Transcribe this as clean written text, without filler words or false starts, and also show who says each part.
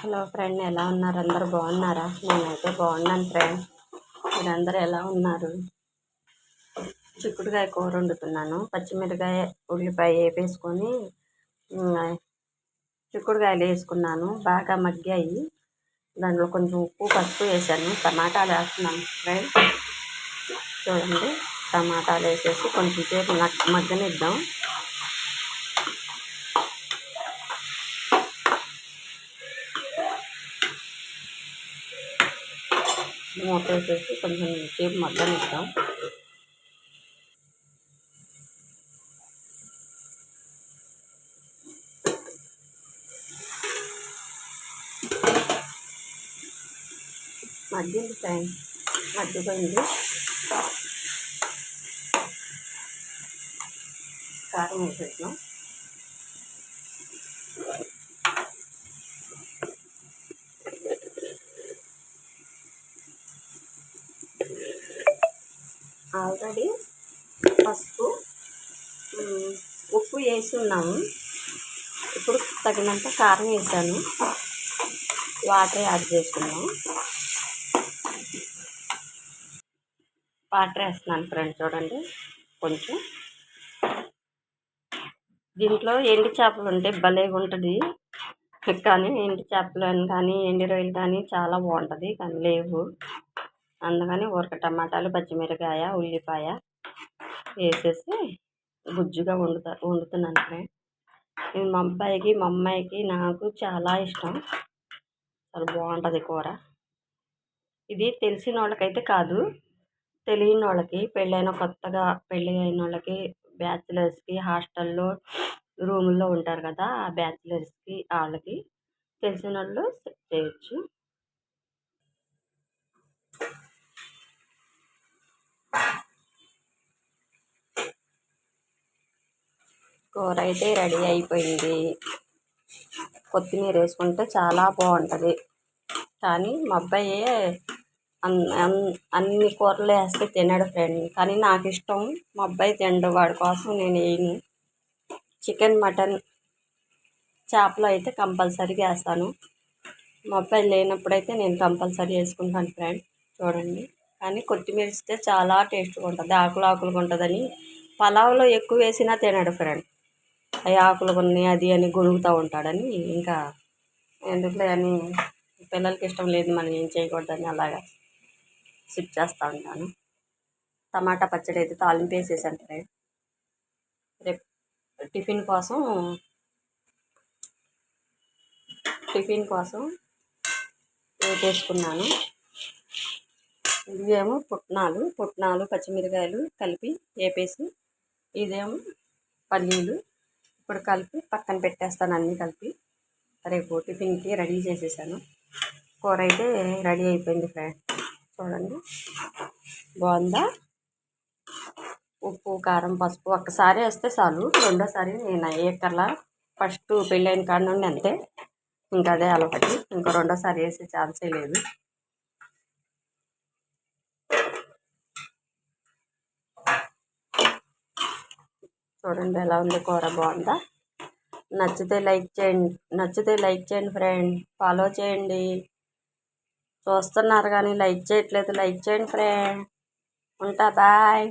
Speaker 1: Hello friend, ఎలా ఉన్నారు? అందరూ బాగున్నారా? నేనైతే బాగున్నాను ఫ్రెండ్. మీరందరూ ఎలా ఉన్నారు? చిక్కుడుకాయ కూర వండుతున్నాను. పచ్చిమిరకాయ ఉల్లిపాయ వేసుకొని చిక్కుడుకాయలు వేసుకున్నాను. బాగా మగ్గాయి. దాంట్లో కొంచెం ఉప్పు పసుపు వేసాను. టమాటాలు వేస్తున్నాను ఫ్రెండ్. చూడండి, టమాటాలు వేసేసి కొంచెం సేపు మగ్గనిద్దాం. మూత వేసేసి కొంచెం సేపు మగ్గనిద్దాం. మగ్గింది ఫ్రెండ్, మగ్గిపోయింది. కారం వేసేద్దాం. ఆల్రెడీ పసుపు ఉప్పు వేసి ఉన్నాము. ఇప్పుడు తగినంత కారం వేసాను. వాటర్ యాడ్ చేసుకున్నాము. వాటర్ వేస్తున్నాను ఫ్రెండ్. చూడండి, కొంచెం దీంట్లో ఎండి చేపలు ఉంటే భలేగా ఉంటుంది. కానీ ఎండి చేపలు కానీ ఎండి రొయ్యలు కానీ చాలా బాగుంటుంది, కానీ లేవు. అందుకని ఊరక టమాటాలు పచ్చిమిరకాయ ఉల్లిపాయ వేసేసి గుజ్జుగా వండుతున్నాను ఫ్రెండ్. ఇది మా అబ్బాయికి మా అమ్మాయికి నాకు చాలా ఇష్టం. చాలా బాగుంటుంది కూర. ఇది తెలిసిన వాళ్ళకైతే కాదు, తెలియని వాళ్ళకి, కొత్తగా పెళ్ళి అయిన వాళ్ళకి, బ్యాచిలర్స్కి, హాస్టల్లో రూముల్లో ఉంటారు కదా, ఆ బ్యాచిలర్స్కి వాళ్ళకి తెలిసిన వాళ్ళు చేయొచ్చు. కూర అయితే రెడీ అయిపోయింది. కొత్తిమీర వేసుకుంటే చాలా బాగుంటుంది. కానీ మా అబ్బాయి అన్ని కూరలు వేస్తే తినడు ఫ్రెండ్. కానీ నాకు ఇష్టం. మా అబ్బాయి తినడు, వాడి కోసం నేను వేయను. చికెన్ మటన్ చేపలు అయితే కంపల్సరీగా వేస్తాను. మా అబ్బాయి లేనప్పుడైతే నేను కంపల్సరీ వేసుకుంటాను ఫ్రెండ్. చూడండి, కానీ కొత్తిమీర ఇస్తే చాలా టేస్ట్గా ఉంటుంది. ఆకులుగా ఉంటుందని పలావ్లో ఎక్కువ వేసినా తినడు ఫ్రెండ్. అవి ఆకులు కొన్ని అది అని గొనుగుతూ ఉంటాడని, ఇంకా ఎందుకులే అని, పిల్లలకి ఇష్టం లేదు మనం ఏం చేయకూడదని అలాగా స్కిప్ చేస్తూ ఉంటాను. టమాటా పచ్చడి అయితే తాలింపు వేసేసాను ఫ్రెండ్. రేపు టిఫిన్ కోసం వేసుకున్నాను. ఇదేమో పుట్నాలు పచ్చిమిరకాయలు కలిపి వేపేసి, ఇదేమో పల్లీలు ఇప్పుడు కలిపి పక్కన పెట్టేస్తాను. అన్నీ కలిపి రేపు టిఫిన్కి రెడీ చేసేసాను. కూర అయితే రెడీ అయిపోయింది ఫ్రెండ్. చూడండి, బాగుందా? ఉప్పు కారం పసుపు ఒక్కసారి వేస్తే చాలు. రెండోసారి నేను వేయక్కర్లా. ఫస్ట్ పెళ్ళైన కాడ నుండి అంతే, ఇంకా అదే అలవాటు. ఇంకా రెండోసారి వేసే ఛాన్సే లేదు. చూడండి ఎలా ఉంది కూర, బాగుందా? నచ్చితే లైక్ చేయండి ఫ్రెండ్. ఫాలో చేయండి. చూస్తున్నారు కానీ లైక్ చేయట్లేదు. లైక్ చేయండి ఫ్రెండ్. ఉంటా, బాయ్.